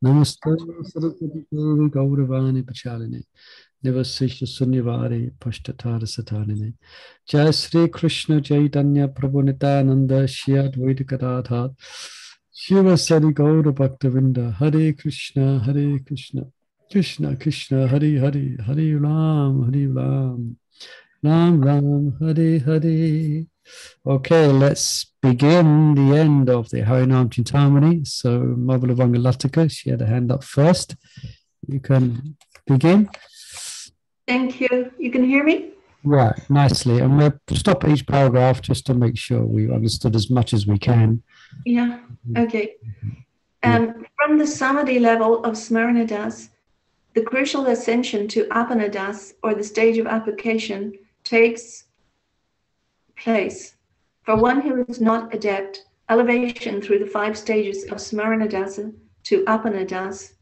Namaste Saraswati Devi Gauravani Pachaline Nivasisha Sunyavari Pashtatara Satanine Jai Sri Krishna Chaitanya Prabhu Nityananda Shri Advaita Gadadhar Shiva Sari Gaura Bhaktavinda Hare Krishna Krishna Krishna Hare Hare Hare Ram Ram Ram Hare Hare. Okay, let's begin the end of the Harinama-cintāmaṇi. So, Mother Lavanga, she had a hand up first. You can begin. Thank you. You can hear me? Right, nicely. And we'll stop at each paragraph just to make sure we understood as much as we can. Yeah, okay. From the samadhi level of Smaranadas, the crucial ascension to apanadas, or the stage of application, takes place. For one who is not adept, elevation through the 5 stages of Smaranadasa to apanadas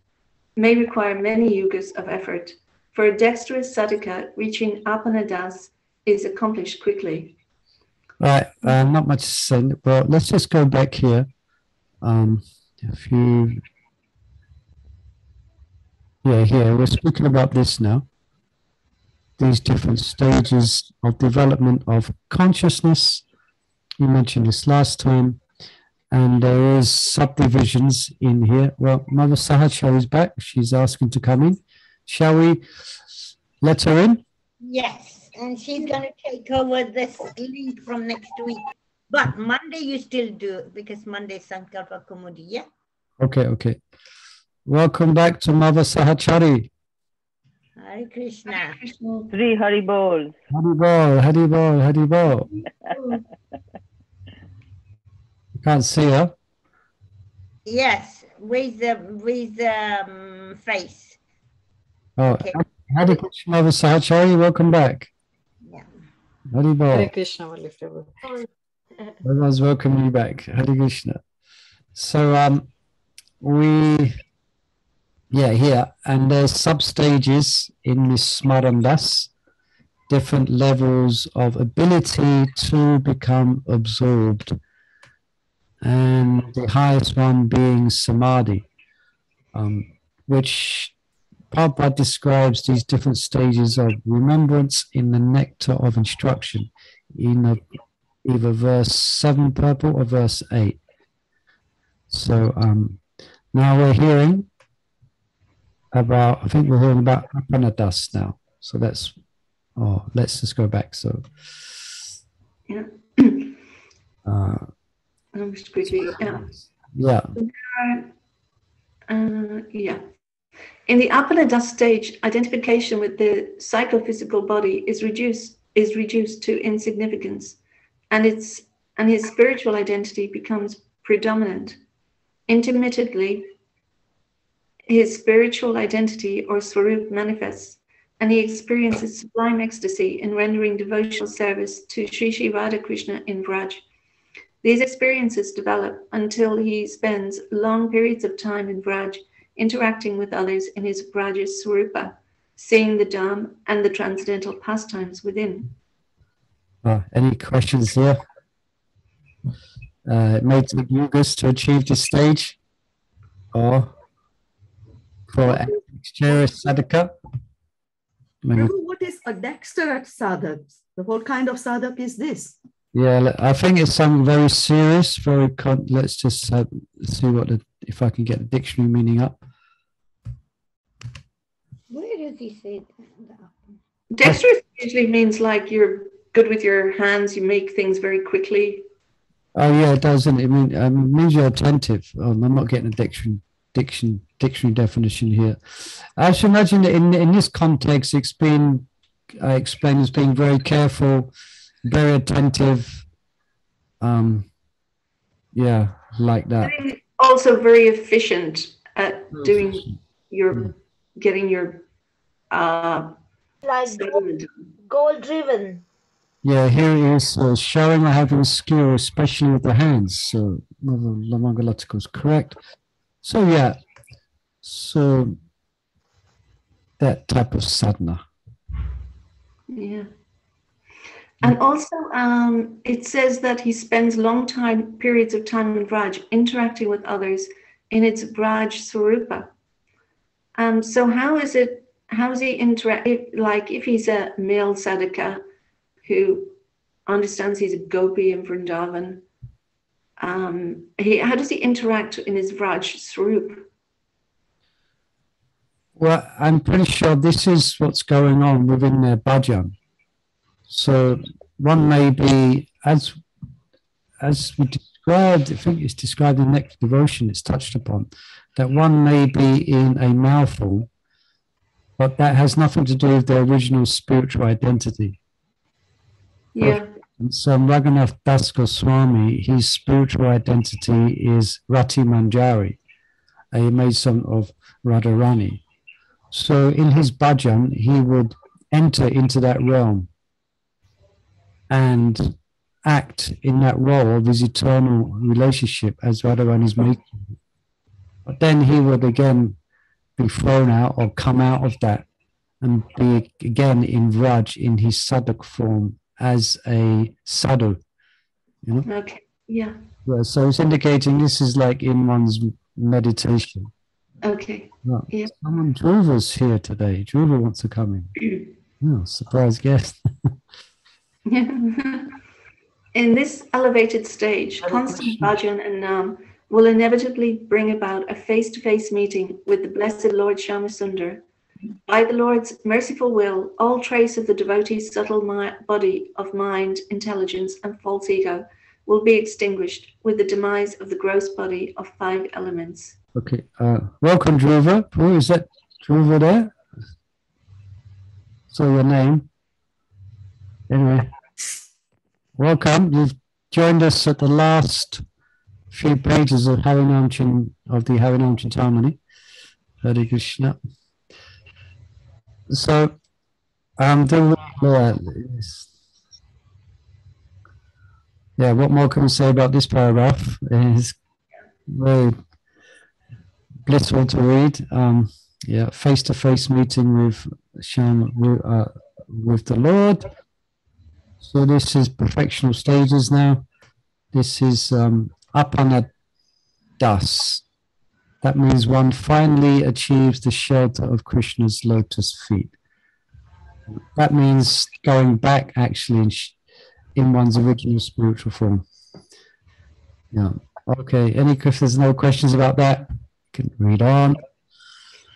may require many yugas of effort. For a dexterous sadhaka, reaching apanadas is accomplished quickly. Right, not much to say, but let's just go back here. Here, we're speaking about this now. These different stages of development of consciousness. You mentioned this last time, and there is subdivisions in here. Well, Mother Sahachari is back. She's asking to come in. Shall we let her in? Yes, and she's going to take over this link from next week. But Monday you still do, because Monday is Sankalpa Kumudi, yeah? Okay. Welcome back to Mother Sahachari. Hare Krishna. Sri Haribol. Haribol. You can't see her. Yes, with the face. Oh, okay. Hare Krishna, Mother Sahachari, welcome back. Yeah. Haribol. Hare Krishna, everyone's welcoming you back. Hare Krishna. So here, and there's sub-stages in this Smarandas, different levels of ability to become absorbed, and the highest one being Samadhi, which Prabhupada describes these different stages of remembrance in the nectar of instruction, in either verse 7 purple or verse 8. So now we're hearing about, I think we're hearing about apanadas now. So let's just go back. So yeah. In the apanadas stage, identification with the psychophysical body is reduced to insignificance, and his spiritual identity becomes predominant. Intermittently, his spiritual identity or swarup manifests, and he experiences sublime ecstasy in rendering devotional service to Śrī Radha-Krishna in Vraj. These experiences develop until he spends long periods of time in Vraj, interacting with others in his Vraja Swarupa, seeing the Dham and the transcendental pastimes within. Any questions here? It may take yugas to achieve this stage, or for an exteriorist sadhaka. Prabhu, what is a dexterous sadhak? What kind of sadhak is this? Yeah, I think it's something very serious. Let's just see if I can get the dictionary meaning up. Where does he say that? Dexterous usually means like you're good with your hands, you make things very quickly. Oh yeah, it doesn't. It means you're attentive. I'm not getting a dictionary definition here. I should imagine that in this context, it's been explained as being very careful, very attentive. Yeah, like that. Also very efficient at doing getting your like goal driven. Yeah, here it is showing or having skill, especially with the hands. So Mother Lavanga is correct. So yeah, so that type of sadhana. Yeah. And also it says that he spends long periods of time in Vraj interacting with others in its Braj Swarupa. So how is he interact, like if he's a male sadhaka who understands he's a gopi in Vrindavan, how does he interact in his Vraj Swarup? Well, I'm pretty sure this is what's going on within their bhajan. So one may be, as we described, I think it's described in Nectar Devotion, it's touched upon, that one may be in a male form, but that has nothing to do with their original spiritual identity. Yeah. So Raghunath Das Goswami, his spiritual identity is Rati Manjari, a maidservant of Radharani. So in his bhajan, he would enter into that realm and act in that role of his eternal relationship as Radharani's maidservant. But then he would again be thrown out or come out of that and be again in Vraj in his sadhak form as a sadhu. You know? Okay. Yeah. Yeah, so it's indicating this is like in one's meditation. Okay. Oh, Yeah. someone Dhruva's here today. Dhruva wants to come in. Oh, surprise guest. In this elevated stage, constant bhajan and nam will inevitably bring about a face-to-face meeting with the blessed Lord Shyamasundar. By the Lord's merciful will, all trace of the devotee's subtle body of mind, intelligence, and false ego will be extinguished with the demise of the gross body of 5 elements. Okay, welcome Dhruva. Who is that Dhruva there? So your name. Anyway, welcome. You've joined us at the last few pages of the Harinama-cintāmaṇi. Hare Kṛṣṇa. So, what more can we say about this paragraph? It's very blissful to read. Face-to-face meeting with with the Lord. So this is perfectional stages now. This is apana das. That means one finally achieves the shelter of Krishna's lotus feet. That means going back actually in one's original spiritual form. Yeah. Okay. If there's no questions about that, you can read on.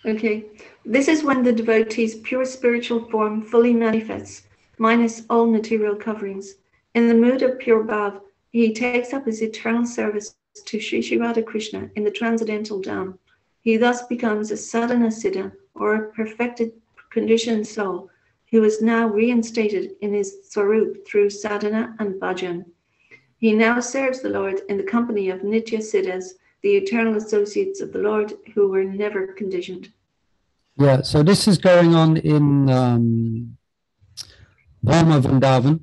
Okay. This is when the devotee's pure spiritual form fully manifests, minus all material coverings. In the mood of pure bhav, he takes up his eternal service to Śrī Harināma-cintāmaṇi in the transcendental Dham. He thus becomes a sadhana siddha, or a perfected conditioned soul, who is now reinstated in his swarup through sadhana and bhajan. He now serves the Lord in the company of nitya siddhas, the eternal associates of the Lord who were never conditioned. Yeah, so this is going on in Bhoma Vrindavan.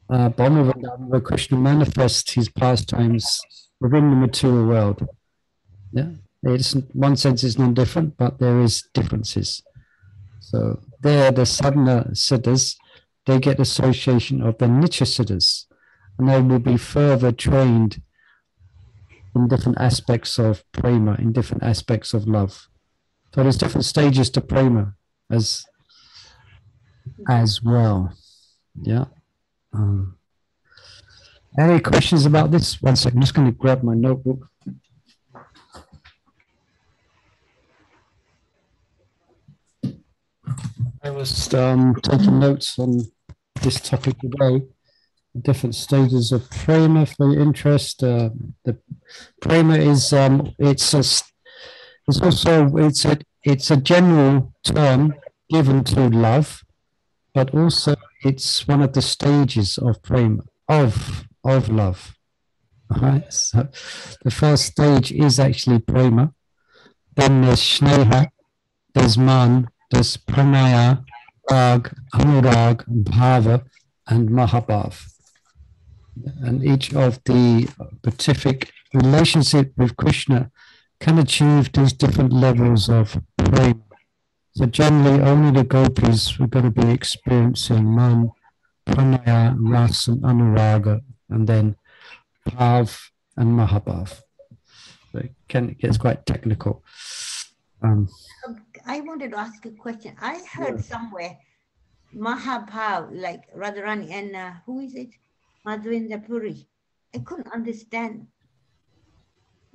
Bhoma Vrindavan, where Krishna manifests his pastimes within the material world. Yeah, it's, in one sense it's non-different, but there is differences. So there, the sadhana siddhas, they get association of the nitya siddhas, and they will be further trained in different aspects of prema, in different aspects of love. So there's different stages to prema as well. Yeah. Any questions about this? 1 second, I'm just going to grab my notebook. I was taking notes on this topic today. Different stages of prema for your interest. The prema is it's a general term given to love, but also it's one of the stages of prema, of love. All right. So the first stage is actually prema. Then there's sneha, there's man, there's pranaya, rag, anurag, bhava, and mahabhav. And each of the beatific relationship with Krishna can achieve these different levels of prema. So generally, only the gopis are going to be experiencing man, pranaya, ras, and anuraga, and then bhav and mahabhav. So it gets quite technical. I wanted to ask a question. I heard somewhere Mahabhav, like Radharani, and who is it? Madhvendra Puri. I couldn't understand.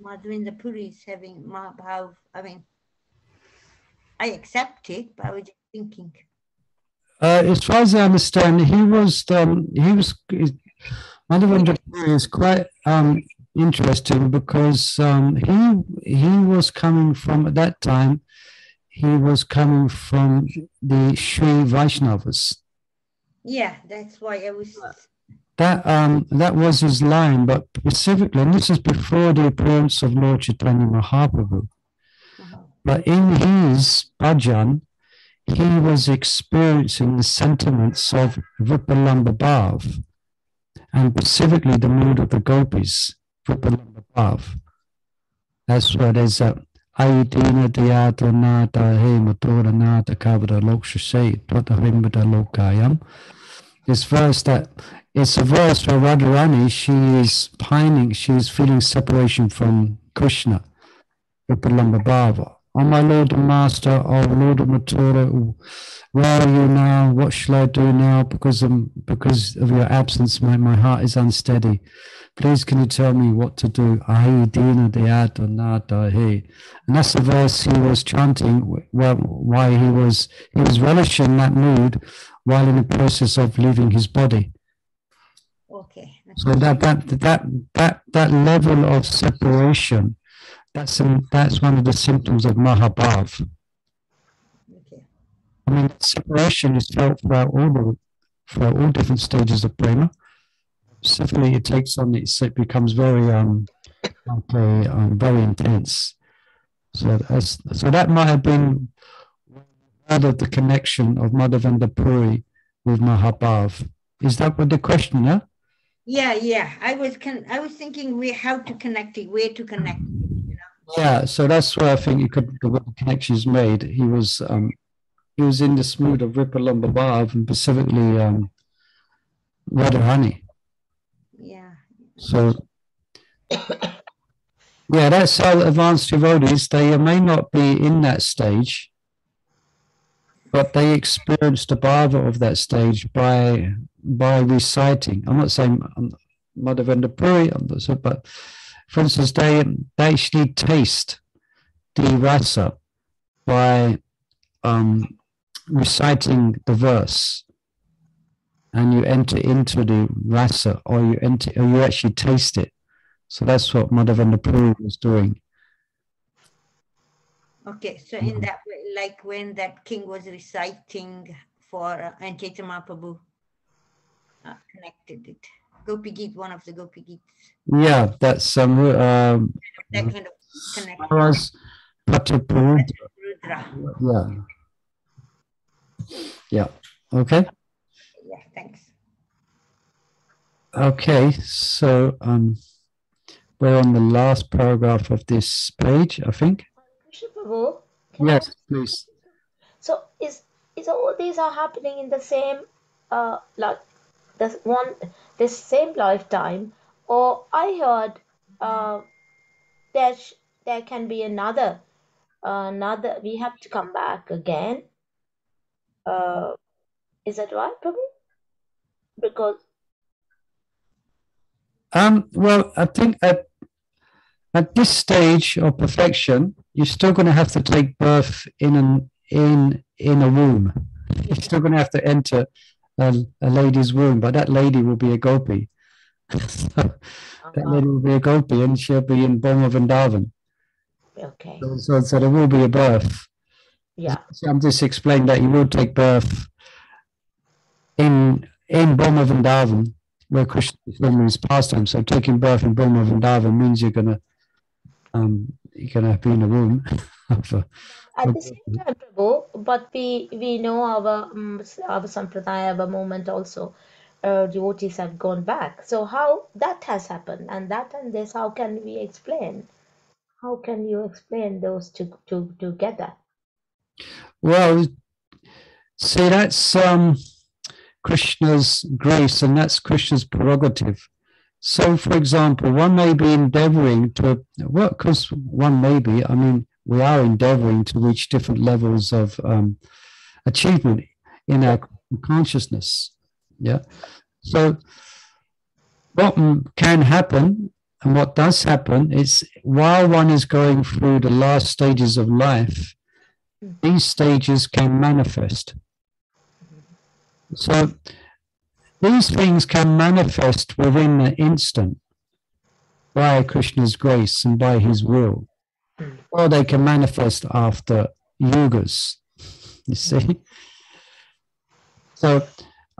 Madhvendra Puri is having Mahabhav. I mean, I accept it, but I was just thinking. As far as I understand, Madhavendra Puri is quite interesting because he was coming from, at that time, he was coming from the Śrī Vaishnavas. Yeah, that's why I was. That was his line, but specifically, and this is before the appearance of Lord Chaitanya Mahaprabhu. But in his bhajan, he was experiencing the sentiments of Vipalamba Bhav, and specifically the mood of the gopis, Vipalamba Bhav. That's where there's Aidina Diyata Nata He Matora Nata Kavada Lokshashe Tota Himbata Lokayam. This verse it's a verse where Radharani, she is pining, she is feeling separation from Krishna, Vipalamba Bhava. Oh my Lord and Master, oh Lord of Mathura, where are you now? What shall I do now? Because of your absence, my heart is unsteady. Please can you tell me what to do? Ahi dina diyata nata he. And that's the verse he was chanting while he was relishing that mood while in the process of leaving his body. Okay. So that level of separation, that's one of the symptoms of Mahabhav. Okay. I mean, separation is felt throughout all different stages of prema. Specifically, it takes on it becomes very very intense. So that might have been part of the connection of Madhavendra Puri with Mahabhav. Is that what the question? Yeah. I was thinking how to connect it, where to connect it. You know? Yeah, so that's where I think the connection is made. He was in this mood of Vipalamba Bhav and specifically Radharani. Yeah. So yeah, that's how advanced devotees, they may not be in that stage, but they experience the bhava of that stage by reciting. I'm not saying Madhavendra Puri, but for instance, they actually taste the rasa by reciting the verse, and you enter into the rasa, or you actually taste it. So that's what Madhavendra Puri was doing. Okay, so in that way, like when that king was reciting for Chaitanya Mahaprabhu, connected it. Gopi Geet, one of the Gopi Geets. Yeah, that's that kind of connection. Rudra. Yeah. Okay. Yeah, thanks. Okay, so we're on the last paragraph of this page, I think. Krishna Prabhu, yes, please. So is all these are happening in the same this same lifetime, or I heard there can be another we have to come back again. Is that right, Prabhu? Because well, I think at this stage of perfection, you're still going to have to take birth in a womb. You're still going to have to enter a lady's womb, but that lady will be a gopi. That lady will be a gopi, and she'll be in Brahma Vrindavan. Okay. So there will be a birth. Yeah. So I'm just explaining that you will take birth in Brahma Vrindavan, where Krishna is performing his pastime. So taking birth in Brahma Vrindavan means you're gonna be in a womb. At the same time, Prabhu, but we know our sampradaya, our movement also, devotees have gone back. So how that has happened, and this, how can we explain? How can you explain those two together? Well, see, that's Krishna's grace, and that's Krishna's prerogative. So, for example, one may be endeavoring to, well, because one may be, I mean, we are endeavoring to reach different levels of achievement in our consciousness. Yeah. So what can happen and what does happen is while one is going through the last stages of life, these stages can manifest. So these things can manifest within an instant by Krishna's grace and by his will, or they can manifest after yugas, you see. So,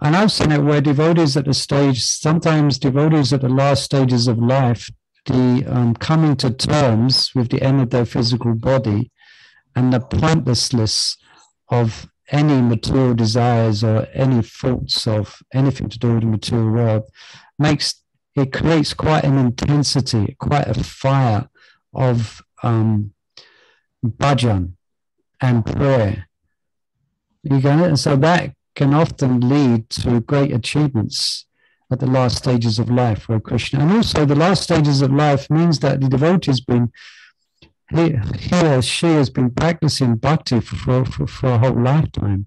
and I've seen it where devotees at the stage, sometimes devotees at the last stages of life, the coming to terms with the end of their physical body and the pointlessness of any material desires or any thoughts of anything to do with the material world, it creates quite an intensity, quite a fire of bhajan and prayer. You get it? And so that can often lead to great achievements at the last stages of life for Krishna. And also the last stages of life means that the devotee has been, he or she has been practicing bhakti for a whole lifetime.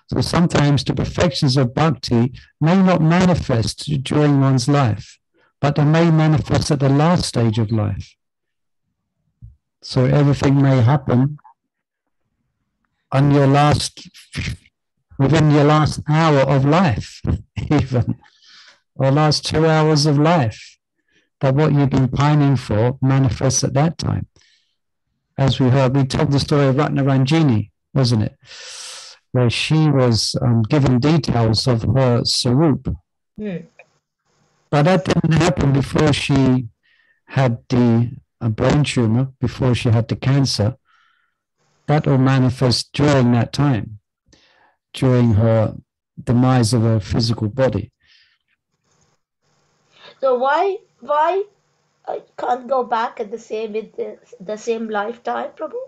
So sometimes the perfections of bhakti may not manifest during one's life, but they may manifest at the last stage of life. So everything may happen on your within your last hour of life, even, or last 2 hours of life. But what you've been pining for manifests at that time. As we heard, we told the story of Ratnaranjini, wasn't it? Where she was given details of her sarup. But that didn't happen before she had the brain tumor, before she had the cancer. That will manifest during that time, during her demise of her physical body. So why I can't go back at the same lifetime, Prabhu?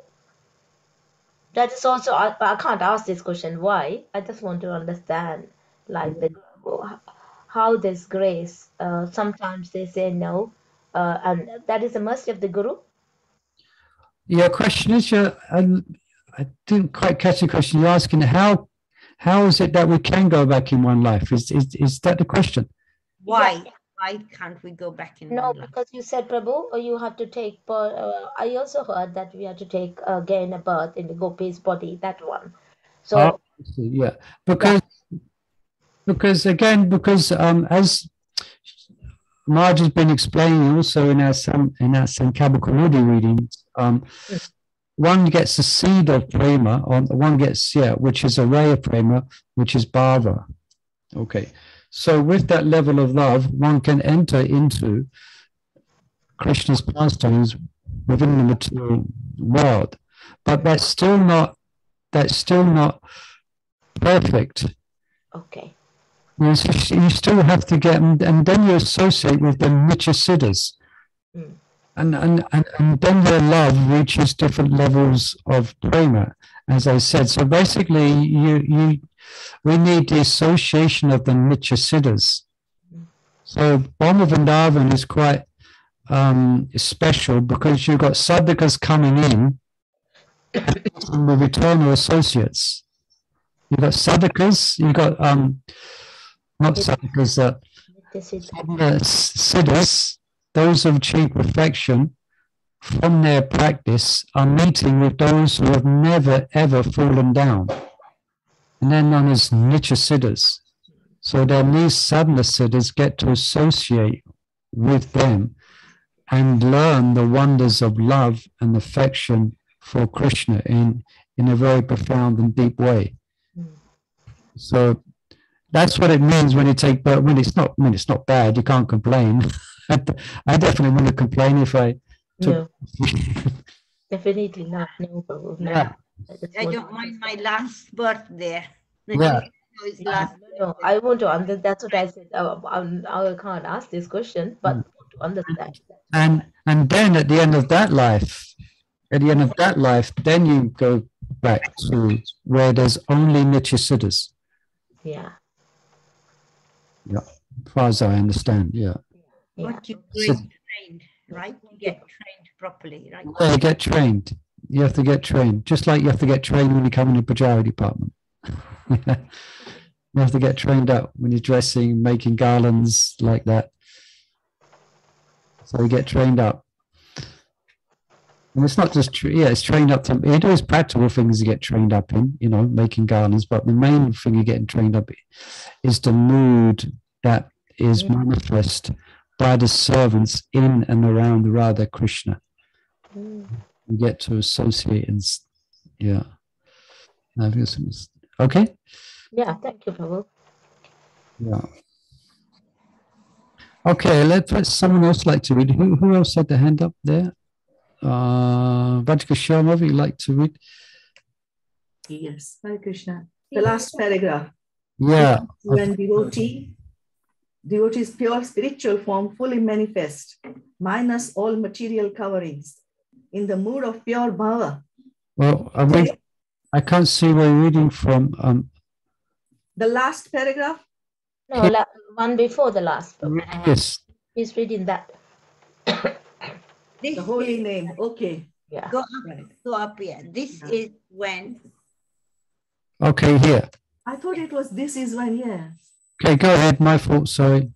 That is also, I can't ask this question why. I just want to understand, like how this grace. Sometimes they say no, and that is the mercy of the Guru. Your question is, I didn't quite catch the question. You're asking how is it that we can go back in one life? Is that the question? Why? Why can't we go back in one life? Because you said, Prabhu, you have to take, I also heard that we have to take again a birth in the Gopi's body, that one. So, yeah, because as Marge has been explaining also in our Sankabhakamudi readings, one gets a seed of prema, one gets, which is a ray of prema, which is bhava. Okay. So with that level of love, one can enter into Krishna's pastimes within the material world. But that's still not perfect. Okay. You still have to get, and then you associate with the Nitya Siddhas. And then their love reaches different levels of prema, as I said. So basically, we need the association of the Nitya Siddhas. So Brahma Vrindavan is quite special because you've got sadhakas coming in with eternal associates. You've got sadhakas, you've got not sadhakas, siddhas, those who achieve perfection from their practice are meeting with those who have never ever fallen down. And they're known as Nitya Siddhas. So then these sadhana siddhas get to associate with them and learn the wonders of love and affection for Krishna in a very profound and deep way. So that's what it means when you take, but when it's not bad, you can't complain. I definitely wouldn't complain if I took. No. Definitely not. No, yeah. I don't mind my last birth there. Yeah. No, I want to understand. That's what I said. I can't ask this question, but to understand. And then at the end of that life, then you go back to where there's only Nitya Siddhas. Yeah. Yeah, as far as I understand, yeah. What you So- get trained, right? You get trained properly, right? Yeah, get trained. You have to get trained, just like you have to get trained when you come in the Pujari department. You have to get trained up when you're dressing, making garlands like that. So you get trained up. And it's not just, it's trained up to, it is practical things you get trained up in, you know, making garlands, but the main thing you're getting trained up in is the mood that is manifest by the servants in and around Radha Krishna. You get to associate and, yeah. Okay? Yeah, thank you, Prabhu. Yeah. Okay, let someone else like to read. Who else had the hand up there? Vajka Sharma, would you like to read? Yes, Hare Krishna. The last paragraph. Yeah. When devotee's pure spiritual form fully manifest, minus all material coverings, in the mood of pure bhava. Well, I can't see where you're reading from. The last paragraph? No, one before the last, Prabhu. Yes. He's reading that. This The holy is, name. Okay. Yeah. go up here. This is when. Okay, here. I thought it was this is when, yeah. Okay, go ahead. My fault, sorry.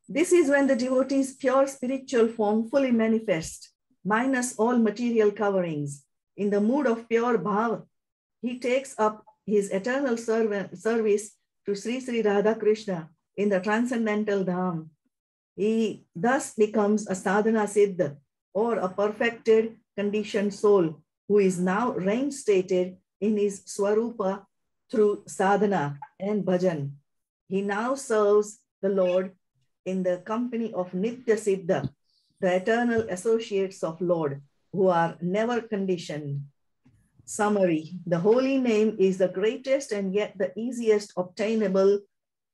This is when the devotee's pure spiritual form fully manifest, minus all material coverings. In the mood of pure bhava, he takes up his eternal service to Sri Radha Krishna in the transcendental dham. He thus becomes a sadhana siddha, or a perfected conditioned soul, who is now reinstated in his swarupa through sadhana and bhajan. He now serves the Lord in the company of Nitya Siddha, the eternal associates of Lord, who are never conditioned. Summary: the holy name is the greatest and yet the easiest obtainable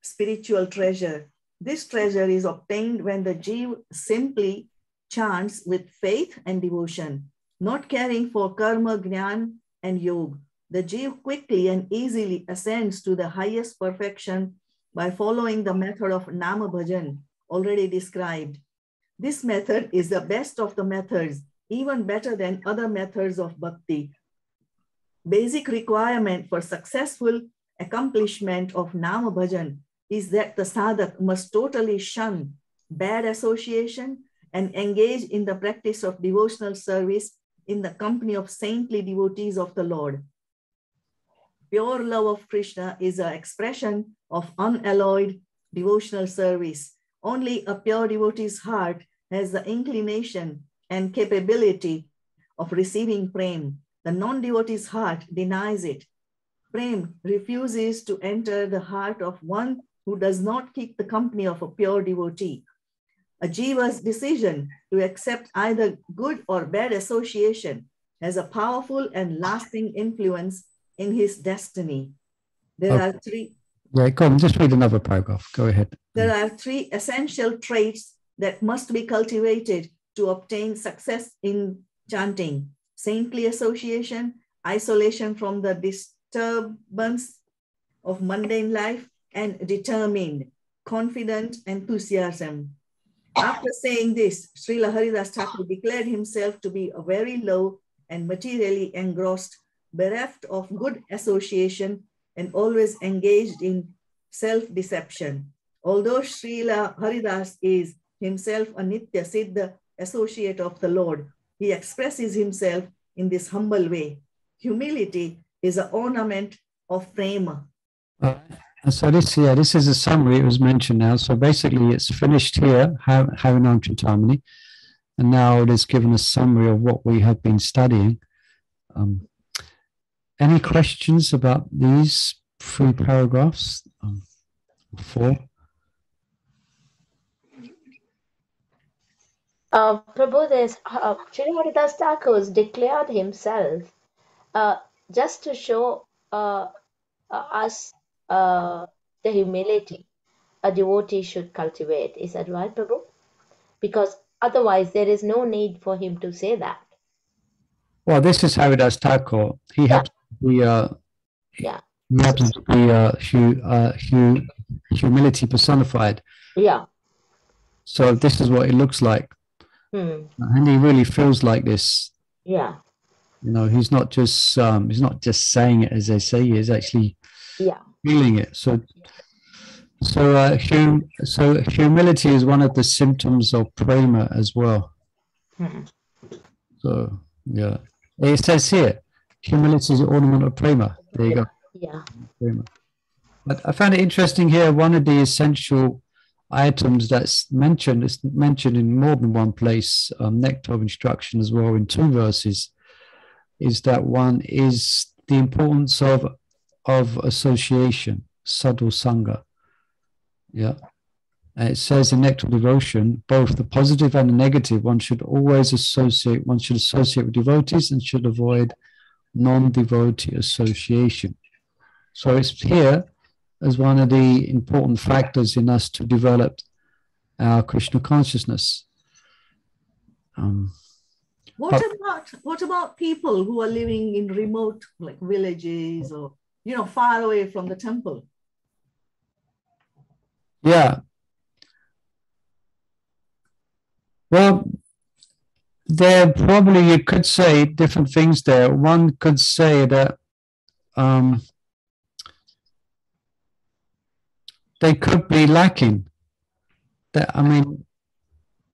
spiritual treasure. This treasure is obtained when the Jeev simply chants with faith and devotion, not caring for karma, jnana, and yoga. The Jeev quickly and easily ascends to the highest perfection by following the method of Nama Bhajan, already described. This method is the best of the methods, even better than other methods of bhakti. Basic requirement for successful accomplishment of Nama Bhajan is that the sadhak must totally shun bad association and engage in the practice of devotional service in the company of saintly devotees of the Lord. Pure love of Krishna is an expression of unalloyed devotional service. Only a pure devotee's heart has the inclination and capability of receiving prem. The non-devotee's heart denies it. Prem refuses to enter the heart of one who does not keep the company of a pure devotee. A jiva's decision to accept either good or bad association has a powerful and lasting influence in his destiny. There are three. Yeah, go on, just read another paragraph. Go ahead. There are three essential traits that must be cultivated to obtain success in chanting: saintly association, isolation from the disturbance of mundane life, and determined, confident enthusiasm. After saying this, Srila Haridas Thakur declared himself to be a very low and materially engrossed, bereft of good association, and always engaged in self-deception. Although Srila Haridas is himself a Nitya Siddha associate of the Lord, he expresses himself in this humble way. Humility is an ornament of prema. So this is a summary. It was mentioned now. So basically, it's finished here, Harinama-cintāmaṇi, and now it is given a summary of what we have been studying. Any questions about these 3 paragraphs? 4. Prabhu, there's Śrī Haridas Thakur has declared himself just to show us the humility a devotee should cultivate. Is that right, Prabhu? Because otherwise there is no need for him to say that. Well, this is Haridas Thakur. He happens to be humility personified. Yeah. So this is what it looks like. And he really feels like this. Yeah. You know, he's not just saying it as they say. He's actually feeling it. So humility is one of the symptoms of prema as well. So yeah, it says here, humility is the ornament of prema. There you go. Yeah. Prema. But I found it interesting here. One of the essential items that's mentioned is mentioned in more than one place, nectar of instruction as well in 2 verses, is that one is the importance of association, sadhu sangha. Yeah. And it says in nectar of devotion, both the positive and the negative, one should associate with devotees and should avoid non-devotee association. So it's here as one of the important factors in us to develop our Krishna consciousness. What about people who are living in remote, like villages or, you know, far away from the temple? Yeah. Well, there probably, you could say different things there. One could say that they could be lacking. That, I mean,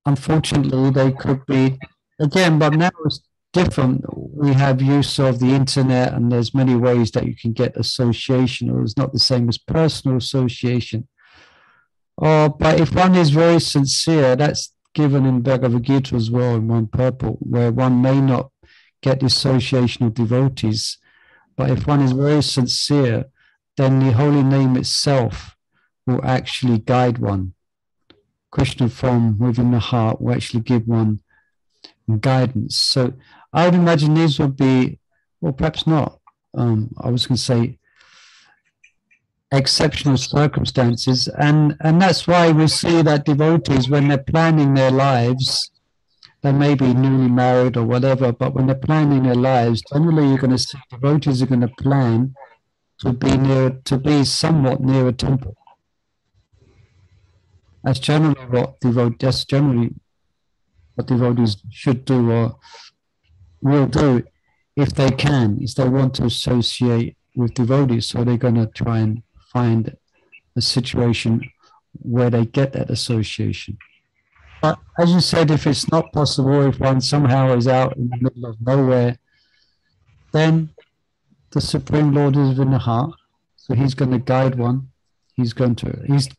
unfortunately, they could be, again, but now it's different. We have use of the internet, and there's many ways that you can get association, or it's not the same as personal association. But if one is very sincere, that's given in Bhagavad Gita as well in one purport, where one may not get the association of devotees, but if one is very sincere, then the holy name itself will actually guide one. Krishna from within the heart will actually give one guidance. So I would imagine these would be, well, perhaps not. I was going to say exceptional circumstances, and that's why we see that devotees, when they're planning their lives, they may be newly married or whatever, but when they're planning their lives, generally you're going to see devotees are going to plan to be somewhat near a temple. That's generally what devotees should do or will do if they can, is they want to associate with devotees, so they're going to try and find a situation where they get that association. But as you said, if it's not possible, if one somehow is out in the middle of nowhere, then the Supreme Lord is in the heart, so he's going to guide one.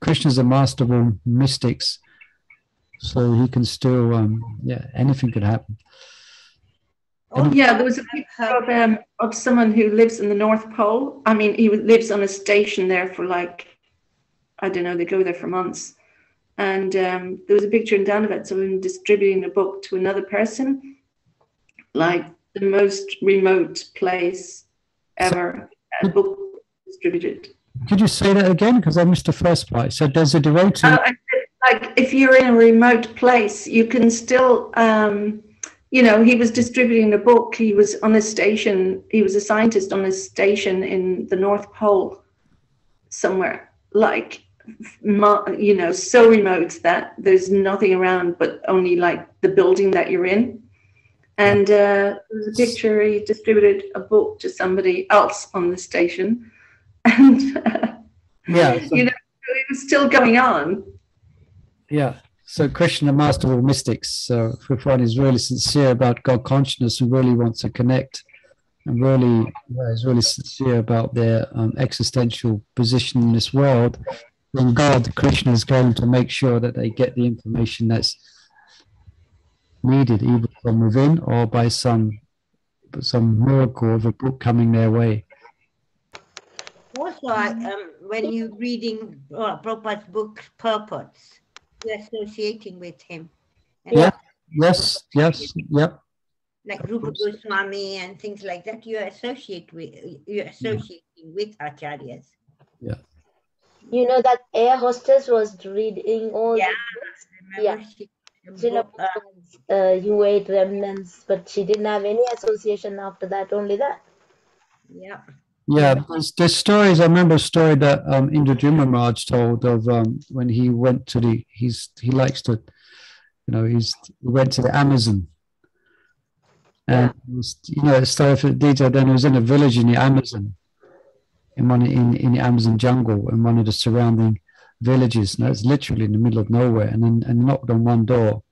Krishna's a master of all mystics, so he can still, anything could happen. There was a picture of someone who lives in the North Pole. I mean, he lives on a station there for like, I don't know, they go there for months. And there was a picture in Danavat of him distributing a book to another person, like the most remote place ever, a book distributed. Could you say that again? Because I missed the first part. So there's a devotee. I said, like, if you're in a remote place, you can still, he was distributing a book. He was on a station. He was a scientist on a station in the North Pole somewhere, like, so remote that there's nothing around but only like the building that you're in. And there was a picture, he distributed a book to somebody else on the station. And, it was still going on. Yeah. So Krishna, master of all mystics. So if one is really sincere about God consciousness and really wants to connect and really is really sincere about their existential position in this world, then God, Krishna, is going to make sure that they get the information that's needed, either from within or by some miracle of a book coming their way. Also, when you're reading Prabhupada's book, purports, you're associating with him. Yes. Like Rupa Goswami and things like that, you're associating with acharyas. Yeah. You know that air hostess was reading all the books. You ate remnants, but she didn't have any association after that, only that. Yeah. Yeah, there's stories. I remember a story that Indradyumna Maharaj told of when he went to he likes to, he went to the Amazon. And the story for the detail. Then he was in a village in the Amazon, in the Amazon jungle, in one of the surrounding villages. And it's literally in the middle of nowhere. And then knocked on one door,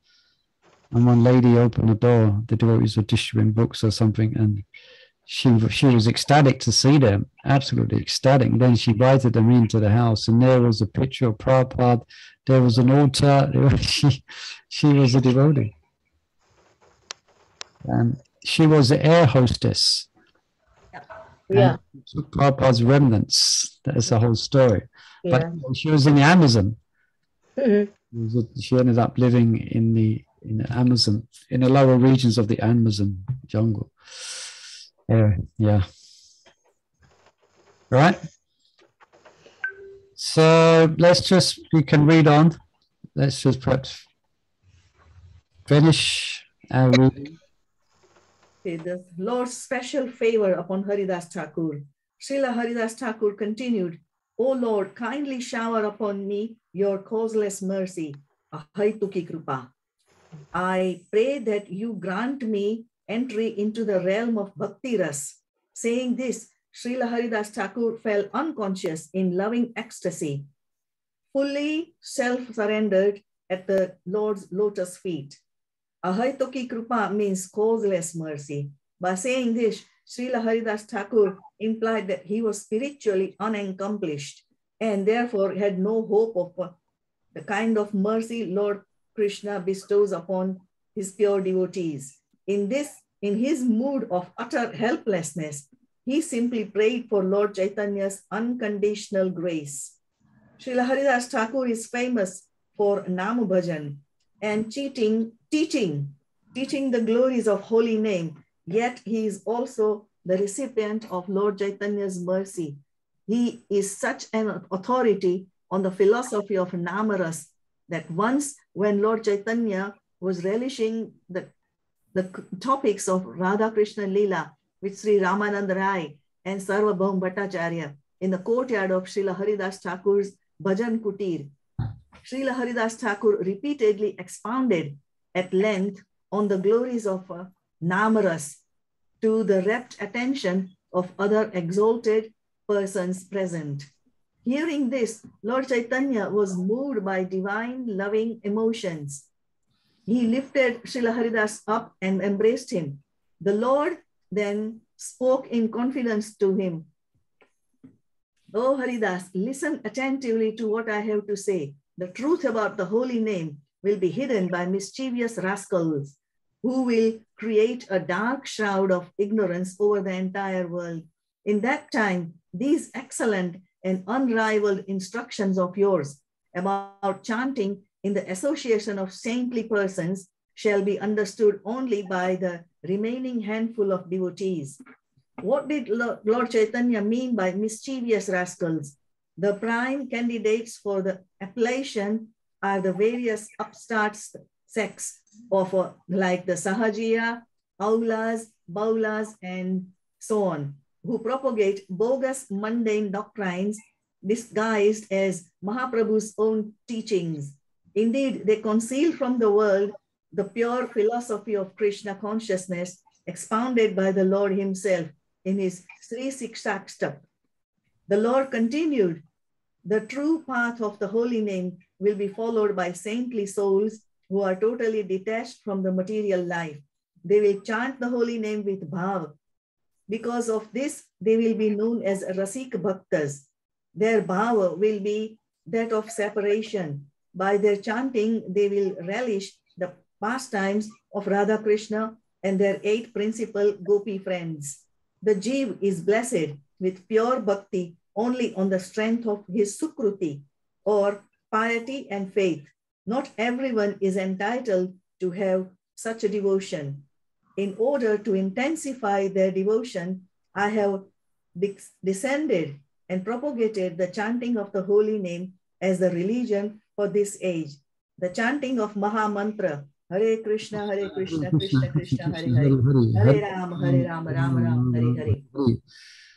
and one lady opened the door. The devotees were distributing books or something, and she was ecstatic to see them, absolutely ecstatic. And then she invited them into the house, and there was a picture of Prabhupada. There was an altar. She was a devotee. She was the air hostess. Yeah. Took Prabhupada's remnants. That's the whole story. Yeah. But she was in the Amazon. Mm-hmm. She ended up living in the Amazon, in the lower regions of the Amazon jungle. Yeah. Right. So we can read on. Let's just perhaps finish our reading. Okay, the Lord's special favor upon Haridas Thakur. Srila Haridas Thakur continued, O Lord, kindly shower upon me your causeless mercy, Ahaituki Kripa. I pray that you grant me entry into the realm of Bhakti Ras. Saying this, Srila Haridas Thakur fell unconscious in loving ecstasy, fully self-surrendered at the Lord's lotus feet. Ahaituki Kripa means causeless mercy. By saying this, Srila Haridas Thakur implied that he was spiritually unaccomplished and therefore had no hope of the kind of mercy Lord Kṛṣṇa bestows upon his pure devotees. In his mood of utter helplessness, he simply prayed for Lord Chaitanya's unconditional grace. Srila Haridas Thakur is famous for Nama Bhajan and teaching the glories of holy name, yet he is also the recipient of Lord Chaitanya's mercy. He is such an authority on the philosophy of Namaras that once when Lord Chaitanya was relishing the topics of Radha Krishna Leela with Sri Ramananda Rai and Sarvabhaum Bhattacharya in the courtyard of Srila Haridas Thakur's Bhajan Kutir, Srila Haridas Thakur repeatedly expounded at length on the glories of Namaras to the rapt attention of other exalted persons present. Hearing this, Lord Chaitanya was moved by divine loving emotions. He lifted Srila Haridas up and embraced him. The Lord then spoke in confidence to him, "O Haridas, listen attentively to what I have to say. The truth about the holy name will be hidden by mischievous rascals who will create a dark shroud of ignorance over the entire world. In that time, these excellent and unrivaled instructions of yours about chanting in the association of saintly persons shall be understood only by the remaining handful of devotees." What did Lord Chaitanya mean by mischievous rascals? The prime candidates for the appellation are the various upstart sects of like the Sahajiya, Aulas, Baulas, and so on, who propagate bogus mundane doctrines disguised as Mahaprabhu's own teachings. Indeed, they conceal from the world the pure philosophy of Krishna consciousness expounded by the Lord himself in his Sri Sikshakshtak. The Lord continued, "The true path of the holy name will be followed by saintly souls who are totally detached from the material life. They will chant the holy name with bhav. Because of this, they will be known as Rasik Bhaktas. Their bhava will be that of separation. By their chanting, they will relish the pastimes of Radha Krishna and their 8 principal gopi friends. The Jeev is blessed with pure bhakti only on the strength of his sukruti, or piety and faith. Not everyone is entitled to have such a devotion. In order to intensify their devotion, I have descended and propagated the chanting of the holy name as the religion for this age. The chanting of Maha Mantra, Hare Krishna, Krishna Krishna, Hare Hare, Hare Rama, Rama Rama, Hare Hare.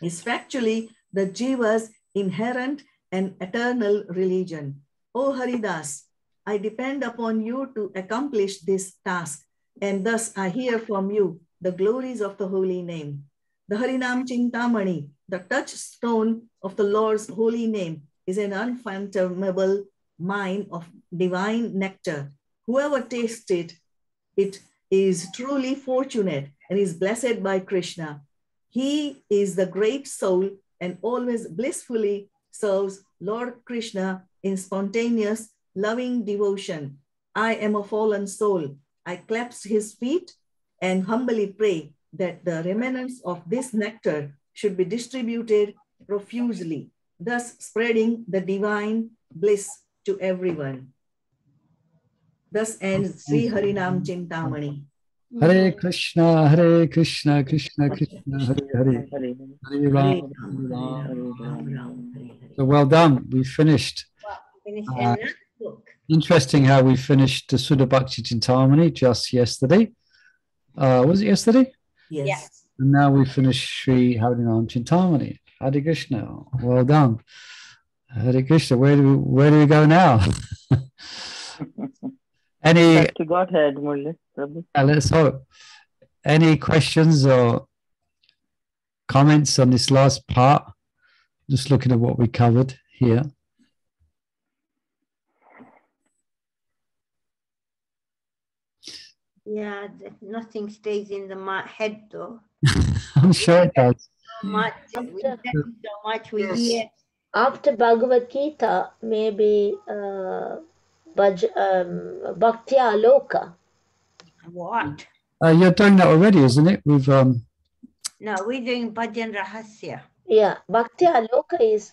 is factually the Jiva's inherent and eternal religion. O Haridas, I depend upon you to accomplish this task, and thus I hear from you the glories of the holy name. The Harinama-cintāmaṇi, the touchstone of the Lord's holy name, is an unfathomable mine of divine nectar. Whoever tastes it is truly fortunate and is blessed by Krishna. He is the great soul and always blissfully serves Lord Kṛṣṇa in spontaneous, loving devotion. I am a fallen soul. I clasp his feet and humbly pray that the remnants of this nectar should be distributed profusely, thus spreading the divine bliss to everyone. Thus ends Śrī Harināma-cintāmaṇi. Hare Krishna, Hare Krishna, Krishna Krishna, Hare Hare, Hare Ram, Hare Ram. So well done, we finished. Finish another book. Interesting how we finished the Sudha Bhakti Cintamani just yesterday. Was it yesterday? Yes. Yes. And now we finished Śrī Harināma-cintāmaṇi. Hare Krishna, well done. Hare Krishna, where do we go now? Any? Back to Godhead, Murli, Prabhu. Let's hope. Any questions or comments on this last part? Just looking at what we covered here. Yeah, nothing stays in the head though. I'm sure it does. So much, we study so much, we hear. After Bhagavad Gita, maybe Bhaktya Aloka. What? You're doing that already, isn't it? We've No, we're doing Bhajan Rahasya. Yeah, Bhaktya Aloka is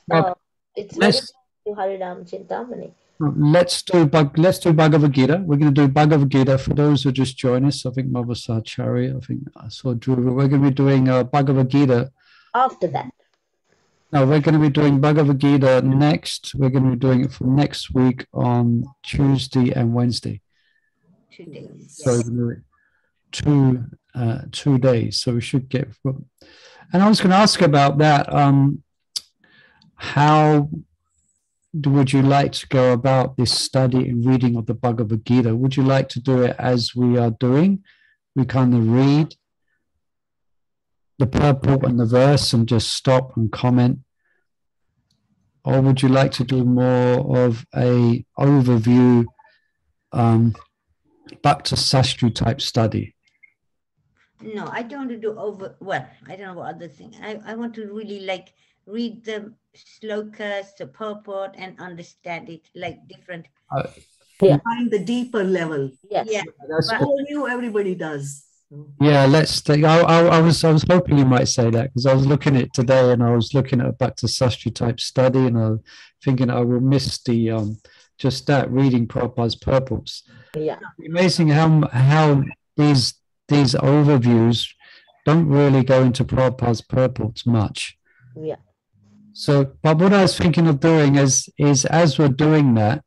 it's very let's- to Harinama-cintāmaṇi. let's do Bhagavad Gita. We're going to do Bhagavad Gita for those who just join us. I think Mother Sachari, I think I saw Drew. We're going to be doing Bhagavad Gita. After that. No, we're going to be doing Bhagavad Gita next. We're going to be doing it for next week on Tuesday and Wednesday. 2 days. So we're going to do 2 days. So we should get. And I was going to ask about that. How would you like to go about this study and reading of the Bhagavad Gita? Would you like to do it as we are doing? We kind of read the purport and the verse and just stop and comment? Or would you like to do more of a overview Bhakti Sastri type study? No, I don't want to do well, I don't know what other thing. I want to really like read the slokas, the purport, and understand it like different. Find the deeper level. Yes. Yeah. That's But- good. All you, everybody does. So, Yeah, let's take. I was hoping you might say that because I was looking at it today and I was looking at a Bhakti Sastri type study and I was thinking I will miss the just that reading Prabhupada's purports. Yeah. Amazing how these overviews don't really go into Prabhupada's purports much. Yeah. So, but what I was thinking of doing is as we're doing that,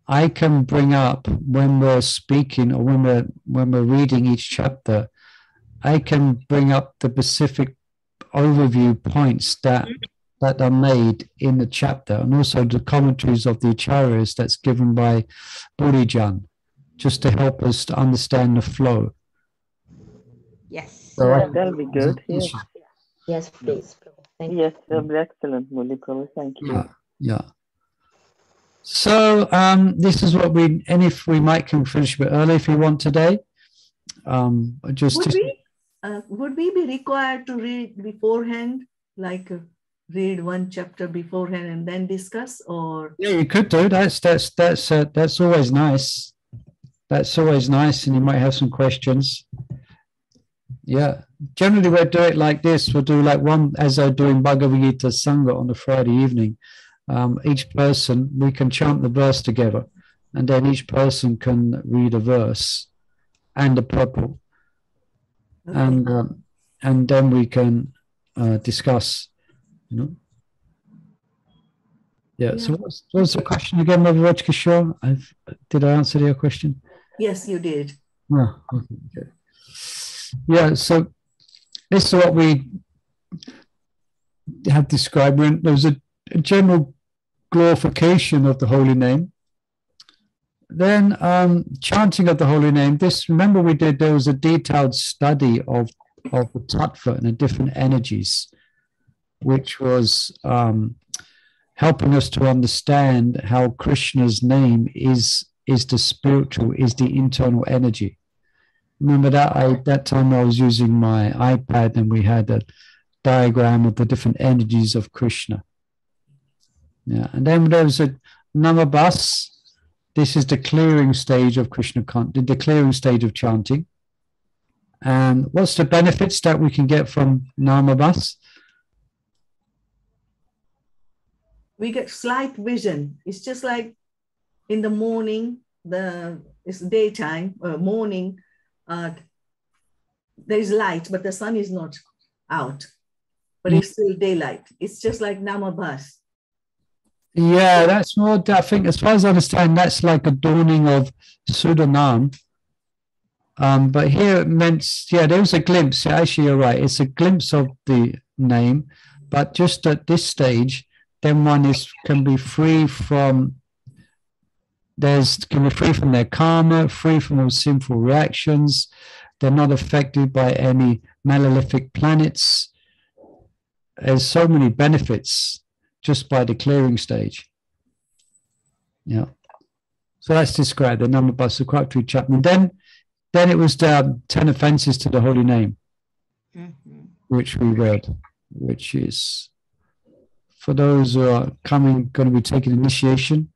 I can bring up when we're speaking or when we're reading each chapter, I can bring up the specific overview points that are made in the chapter and also the commentaries of the acharyas that's given by Bodhijan, just to help us to understand the flow. Yes. So I- That'll be good. Yes, Yes, please. Thank you. yes, that'll be excellent, Murli, Prabhu. Thank you. Yeah. So this is what and if we might can finish a bit early if you want today. would we be required to read beforehand, like read one chapter beforehand and then discuss, or? Yeah, you could do. That's always nice. That's always nice, and you might have some questions. Yeah, generally we'll do it like this. We'll do like one, as I'm doing Bhagavad Gita Sangha on the Friday evening. Each person, we can chant the verse together, and then each person can read a verse and the purport, Okay. and then we can discuss. You know. Yeah. So what's the question again, Mother Raj Kishore? Did I answer your question? Yes, you did. Oh, okay. Yeah, so this is what we have described, when there was a general glorification of the holy name. Then chanting of the holy name. This, remember we did, there was a detailed study of the tattva and the different energies, which was helping us to understand how Krishna's name is the spiritual, is the internal energy. Remember that that time I was using my iPad and we had a diagram of the different energies of Krishna. Yeah, and then there was a namabas. This is the clearing stage of Krishna, the clearing stage of chanting. And what's the benefits that we can get from namabas? We get slight vision. It's just like in the morning, it's daytime, morning, there is light, but the sun is not out, but it's still daylight. It's just like namabas. Yeah, that's more, I think, as far as I understand, that's like a dawning of Sudanam. But here it meant, yeah, there was a glimpse. Yeah, actually, you're right. It's a glimpse of the name, but just at this stage, then one can be free from their karma, free from all sinful reactions. They're not affected by any malefic planets. There's so many benefits just by the clearing stage. Yeah. So that's described, the number by Sukratri Chapman. Then it was the 10 offenses to the holy name, which we read, which is for those who are going to be taking initiation.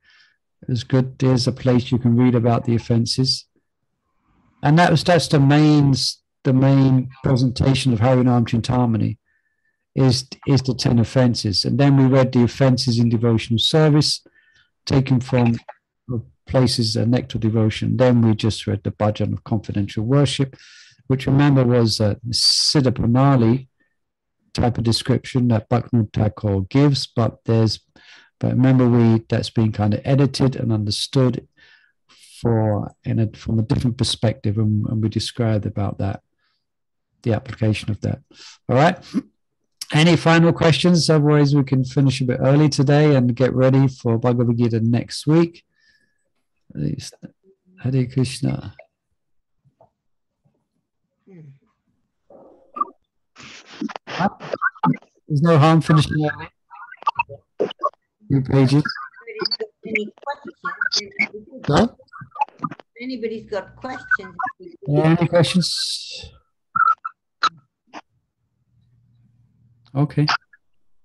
It's good. There's a place you can read about the offenses. And that's the main presentation of Harinama-cintāmaṇi. Is the 10 offenses. And then we read the offenses in devotional service, taken from places of nectar devotion. Then we just read the bhajan of confidential worship, which remember was a Siddha Pranali type of description that Bhaktivinoda Thakur gives, but remember that's been kind of edited and understood from a different perspective, and we described about that, the application of that. All right. Any final questions? Otherwise, we can finish a bit early today and get ready for Bhagavad Gita next week. Hare Krishna. There's no harm finishing early. Few pages. If anybody's got questions. Any questions? Okay.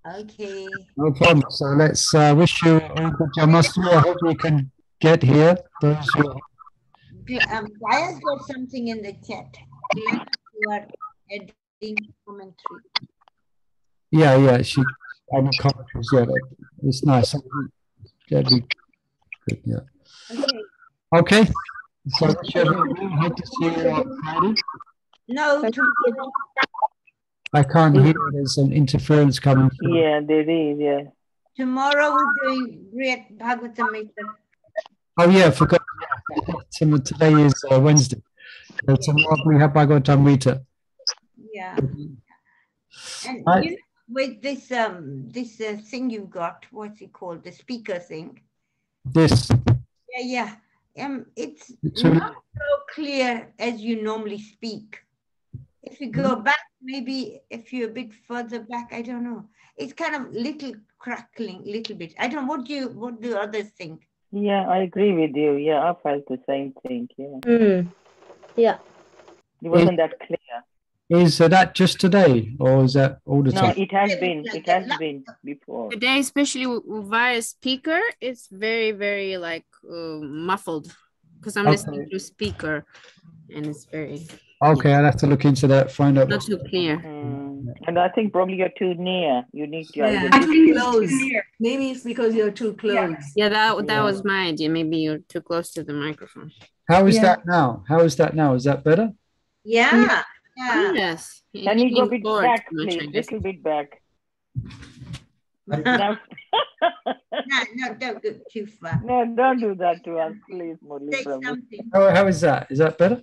Okay. No problem. So let's wish you all good Namaste. I hope we can get here. Those who... Gaya's got something in the chat. You are adding commentary. Yeah. I'm commentaries. Yeah, it's nice. That'd be good. Yeah. Okay. So hope to see you on Friday. No, tomorrow. I can't hear. There's an interference coming through. Yeah, there is, yeah. Tomorrow we're doing great Bhagavatam. Oh, yeah, I forgot. Today is Wednesday. So tomorrow we have Bhagavatam. Yeah. And with this thing you've got, what's it called? The speaker thing. This. Yeah. It's not so clear as you normally speak. If you go back, maybe if you're a bit further back, I don't know. It's kind of little crackling, little bit. I don't know. What do others think? Yeah, I agree with you. Yeah, I felt the same thing. Yeah. Yeah. It wasn't that clear. Is that just today, or is that all the time? No, it has been. It has been before. Today, especially via speaker, it's very, very like muffled because I'm listening to speaker, and it's very. Okay, I'll have to look into that. Find out. Not too clear. And I think probably you're too near. You need to. Yeah, I think close. Maybe it's because you're too close. Yeah, that was my idea. Maybe you're too close to the microphone. How is that now? Is that better? Yeah. Yes. Can you go a bit back, please? A little bit back. No, don't go too far. No, don't do that to us, please, Murli Say Prabhu. something. How is that? Is that better?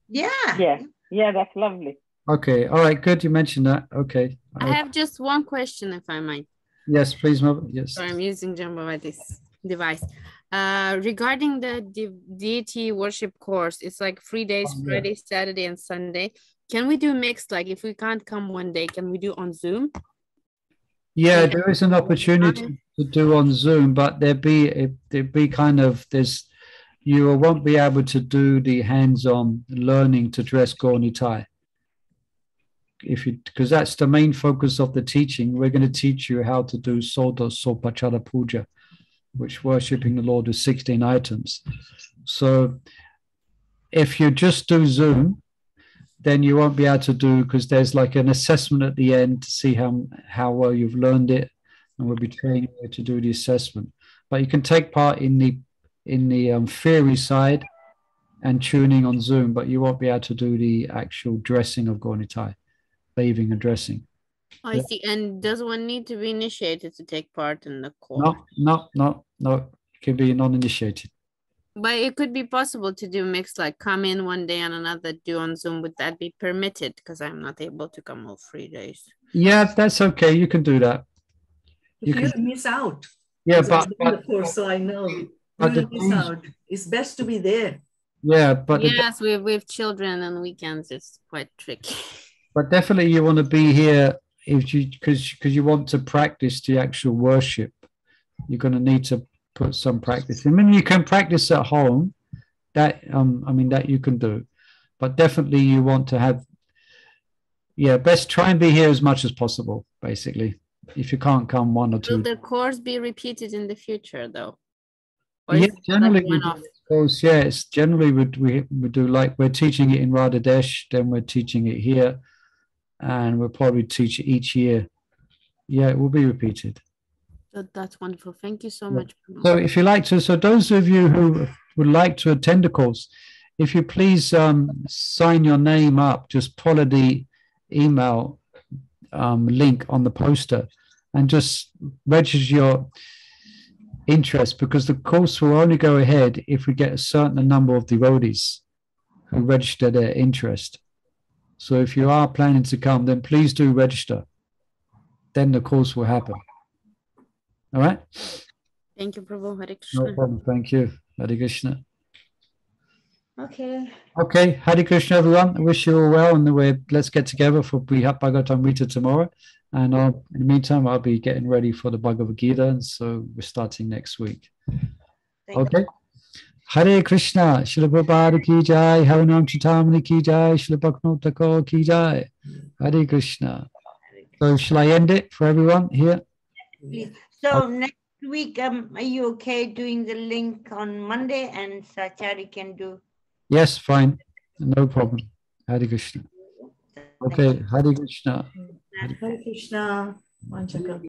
Yeah. Yeah, that's lovely. Okay. All right. Good. You mentioned that. Okay. I have just one question, if I might. Yes, please, mother. Yes. So I'm using Jambavati's device. Regarding the deity worship course, it's like 3 days, Friday, Saturday, and Sunday. Can we do mixed? Like if we can't come one day, can we do on Zoom? Yeah, there is an opportunity to do on Zoom, but there'd be kind of you won't be able to do the hands-on learning to dress Gauni Thai. Because that's the main focus of the teaching. We're going to teach you how to do Soda Sopachara Puja, which worshipping the Lord with 16 items. So if you just do Zoom, then you won't be able to do, because there's like an assessment at the end to see how well you've learned it, and we'll be training you to do the assessment. But you can take part in the theory side and tuning on Zoom, but you won't be able to do the actual dressing of Gauni Thai, bathing and dressing. Oh, I see. And does one need to be initiated to take part in the course? No. It can be non-initiated. But it could be possible to do mixed, like come in one day and another do on Zoom. Would that be permitted? Because I'm not able to come all 3 days. Yeah, that's okay. You can do that. You can miss out. Yeah, but of course, so I know you will miss out. It's best to be there. Yeah, but yes, with children and weekends, it's quite tricky. But definitely, you want to be here because you want to practice the actual worship. You're going to need to put some practice. I mean, you can practice at home. That that you can do, but definitely you want to have. Yeah, best try and be here as much as possible. Basically, if you can't come 1 or 2. Will the course be repeated in the future, though? Or yeah, generally we do. Course, yeah, it's generally we do, like we're teaching it in Radhadesh, then we're teaching it here, and we'll probably teach it each year. Yeah, it will be repeated. That's wonderful. Thank you so much. So if you like to, so those of you who would like to attend the course, if you please sign your name up, just follow the email link on the poster and just register your interest, because the course will only go ahead if we get a certain number of devotees who register their interest. So if you are planning to come, then please do register. Then the course will happen. All right? Thank you, Prabhu. Hare Krishna. No problem. Thank you. Hare Krishna. Okay. Okay. Hare Krishna, everyone. I wish you all well. And let's get together for Brihat Bhagavatamrita tomorrow. And in the meantime, I'll be getting ready for the Bhagavad Gita. And so we're starting next week. Okay. Hare Krishna. Śrīla Prabhupada ki jai. Harinama-cintāmaṇi ki jai. Śrīla Bhaktivinoda Thakur ki jai. Hare Krishna. So shall I end it for everyone here? Please. So next week, are you okay doing the link on Monday, and Sachari can do? Yes, fine. No problem. Hare Krishna. Okay, Hare Krishna. Hare Krishna.